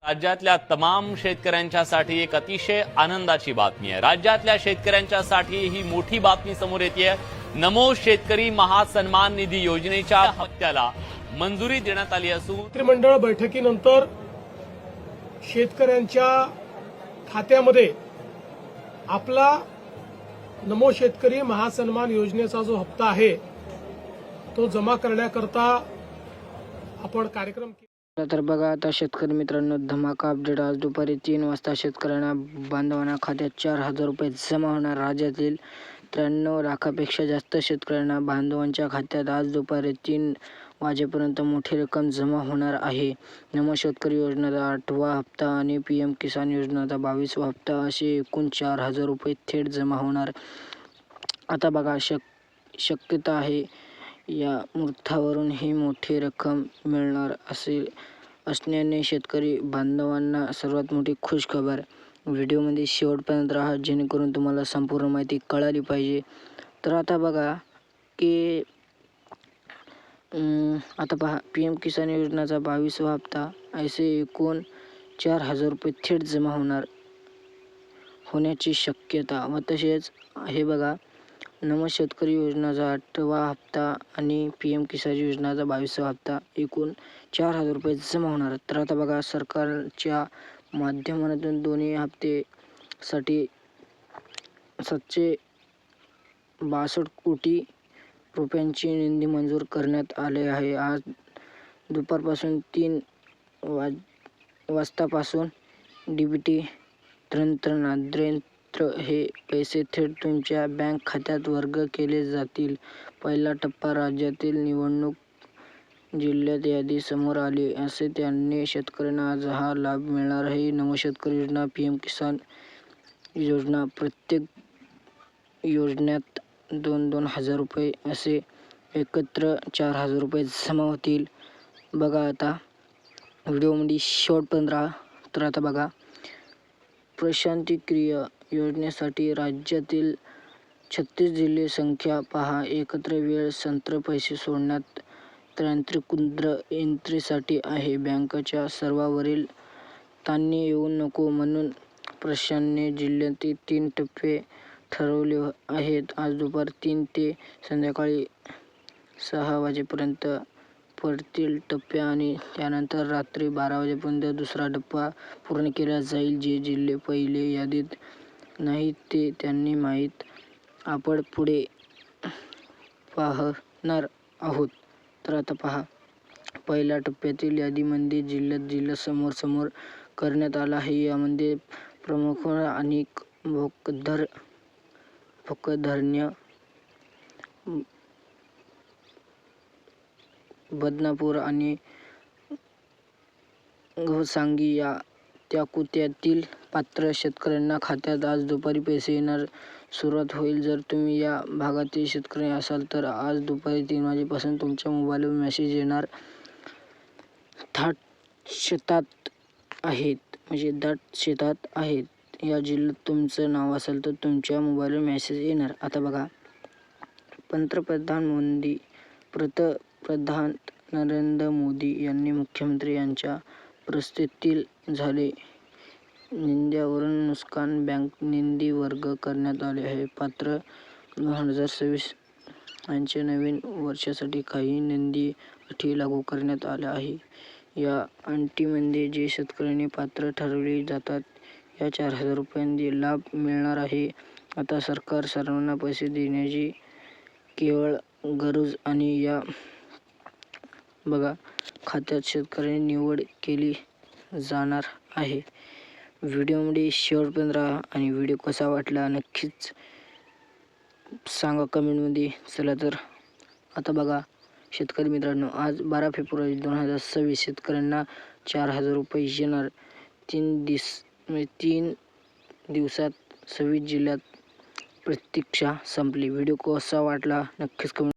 राज्यातल्या तमाम शेतकऱ्यांच्यासाठी एक अतिशय आनंदाची बातमी आहे। राज्यातल्या शेतकऱ्यांच्यासाठी ही मोठी बातमी समोर येतेय। नमो शेतकरी महासन्मान निधी योजनेच्या हप्त्याला मंजुरी देण्यात आली असून मंत्रिमंडळ बैठकीनंतर शेतकऱ्यांच्या खात्यामध्ये आपला नमो शेतकरी महासन्मान योजनेचा जो हप्ता आहे तो जमा करण्याकरता आपण कार्यक्रम तर बघा आता शेतकरी मित्रांनो, धमाका अपडेट। आज दुपारी 3 वाजता शेतकऱ्यांना बांधवांना खात्यात 4,000 रुपये जमा होणार। राज्यातील 93 लाखापेक्षा जास्त शेतकऱ्यांना बांधवांच्या खात्यात आज दुपारी 3 वाजेपर्यंत मोठी रक्कम जमा होणार आहे। नमो शेतकरी योजनेचा 8वा हप्ता आणि पीएम किसान योजनेचा 22वा हप्ता असे एकूण 4,000 रुपये थेट जमा होणार। आता बघा शक्यता आहे या मुहूर्तावरून ही मोठी रक्कम मिळणार असण्याने शेतकरी बांधवांना सर्वात मोठी खुश खबर। व्हिडिओमध्ये शेवटपर्यंत राहा जेणेकरून तुम्हाला संपूर्ण माहिती कळाली पाहिजे। तर आता बघा की आता पहा, पीएम किसान योजनेचा 22वा हप्ता असे एकूण 4,000 रुपये थेट जमा होण्याची शक्यता व तसेच हे बघा नमो शेतकरी योजनेचा 8वा हप्ता आणि पीएम किसान योजनेचा 22वा हप्ता एकूण 4,000 रुपये जमा होणार। तर आता बघा सरकारच्या माध्यमातून दोन्ही हप्त्यासाठी 762 कोटी रुपयांची निधी मंजूर करण्यात आले आहे। आज दुपारपासून 3 वाजतापासून डीबीटी तंत्राद्वारे हे पैसे थेट तुमच्या बँक खात्यात वर्ग केले जातील। पहिला टप्पा राज्यातील निवडणूक जिल्ह्यात यादी समोर आली असे त्यांनी शेतकऱ्यांना आज हा लाभ मिळणार आहे। नमो शेतकरी योजना, पीएम किसान योजना, प्रत्येक योजनेत 2,000 रुपये असे एकत्र 4,000 रुपये जमा होतील। बघा आता व्हिडिओमध्ये शेवटपर्यंत राहा। तर आता बघा प्रशासकीय योजनेसाठी राज्यातील 36 जिल्हे संख्या पहा। एकत्र वेळ संत्र पैसे सोडण्यात तांत्रिक एंट्रीसाठी आहे। बँकेच्या सर्व्हरवरील ताण येऊ नको म्हणून प्रशासनाने जिल्ह्यातील 3 टप्पे ठरवले आहेत। आज दुपारी 3 ते संध्याकाळी 6 वाजेपर्यंत पहिला टप्पा आणि त्यानंतर रात्री 12 वाजेपर्यंत दुसरा टप्पा पूर्ण केला जाईल। जे जिल्हे पहिल्या यादीत नाहीत ते त्यांनी माहीत आपण पुढे पाहणार आहोत। तर आता पहा, पहिल्या टप्प्यातील यादीमध्ये जिल्हा समोर करण्यात आला आहे। यामध्ये प्रमुख आणि भोकरदन, बदनापूर आणि घोसांगी या तालुक्यातील पात्र शेतकऱ्यांना खात्यात आज दुपारी पैसे येण्यास सुरुवात होईल। जर तुम्ही या भागातील शेतकरी असाल तर आज दुपारी 3 वाजेपासून तुमच्या मोबाईलवर मेसेज येणार। दाट शेतात आहेत या जिल्ह्यात तुमचं नाव असेल तर तुमच्या मोबाईलवर मेसेज येणार। आता बघा पंतप्रधान नरेंद्र मोदी यांनी मुख्यमंत्री यांच्या प्रस्तुतीत झाले निधीवरून नुकसान बँक निधी वर्ग करण्यात आले आहे। मात्र 2026 च्या नवीन वर्षासाठी काही निधी अटी लागू करण्यात आल्या आहेत। या अटींमध्ये जे शेतकरी पात्र ठरवले जातात या 4,000 रुपयांचा लाभ मिळणार आहे। आता सरकार सर्वांना पैसे देण्याची केवळ गरज आणि या बघा खात्यात शेतकऱ्यांची निवड केली जाणार आहे। व्हिडिओमध्ये शेवटपर्यंत राहा आणि व्हिडिओ कसा वाटला नक्कीच सांगा कमेंटमध्ये। चला तर आता बघा शेतकरी मित्रांनो, आज 12 फेब्रुवारी 2026 शेतकऱ्यांना 4,000 रुपये येणार। 3 दिवसात 26 जिल्ह्यात प्रतीक्षा संपली। व्हिडिओ कसा वाटला नक्कीच कमेंट